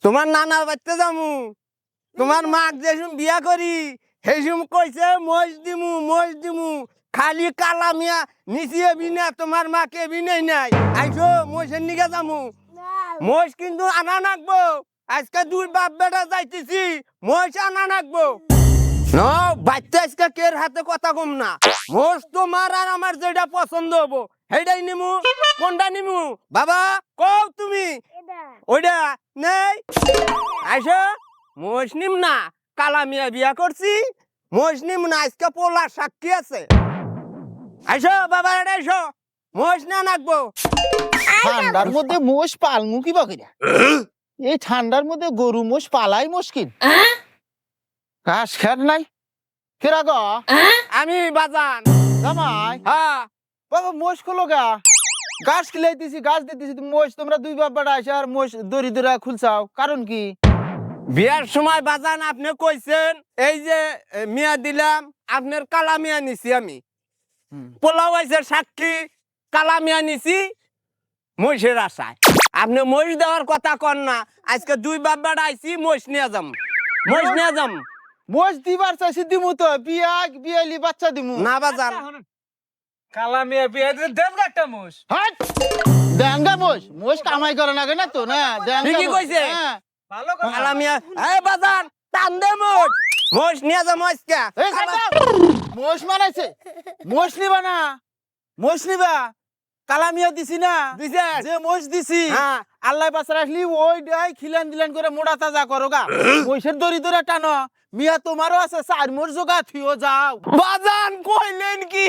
তোমার নানার বাড়িতে যামু তোমার মাক যেসম বিয়া করি সেসম কইছে মোষ দিমু খালি কালা মিয়া নিচিয়ে বিনা তোমার মাকে বিনাই নাই আইসো মোষের নিকে যামু মোষ কিন্তু আনা নাকবো আজকে দুই বাপ বেটা যাইতেছি মোষ আনা নাকবো না বাচ্চা আজকে কের হাতে কথা কম না মোষ তোমার আর আমার যেটা পছন্দ হবো সেইটাই নিমু কোনটা নিমু বাবা কও তুমি ওইটা নেই আইসো মোষ নিম না কালা মিয়া বিয়া করছি মোষ নিম না আজকে পোলার সাক্ষী আছে আইসো বাবা এটা আইসো মোষ না নাকবো ঠান্ডার মধ্যে মোষ পালমু কি বাকিরা এই ঠান্ডার মধ্যে গরু মোষ পালাই মুশকিল ঘাস খেত নাই কেরা গো আমি বাজান জামাই হ্যাঁ বাবা মোষ খোলো গা গাছ খিলাইতেছি গাছ দিতেছি মোষ তোমরা দুই বাপ বেটা আসে আর মোষ দড়ি দড়া খুলছাও কারণ কি বিয়ার সময় বাজান আপনি কইছেন এই যে মিয়া দিলাম আপনার কালা মিয়া নিছি আমি পোলাও আইছে সাক্ষী কালা মিয়া নিছি মহিষের আশায় আপনি মহিষ দেওয়ার কথা কন না আজকে দুই বাপ বেটা আইছি মহিষ নিয়ে যাম মহিষ নিয়ে যাম মোষ দিবার চাইছি দিমু তো বিয়ালি বাচ্চা দিমু না বাজান কালা মিয়া বিয়ে দেন একটা মোষ হাট দেনগা মোষ মোষ কামাই করে না না তো না দেনগা ঠিকই মোষ। কইছে। হ্যাঁ। ভালো কথা কালা মিয়া এই বাজান টান দে মহিষ মহিষ নিয়ে যাম আজকে এই সাদা মোষ মানাইছে মোষ নিবা না মোষ নিবা কালামিয়া দিছি না দিছে যে মোষ দিছি হ্যাঁ আল্লাহ বাসার আসলি ওই ডাই খিলান দিলান করে মোড়া তাজা করো গা মোষের দড়ি ধরে টানো মিয়া তোমারও আছে চার মোর জোগা থিও যাও বাজান কইলেন কি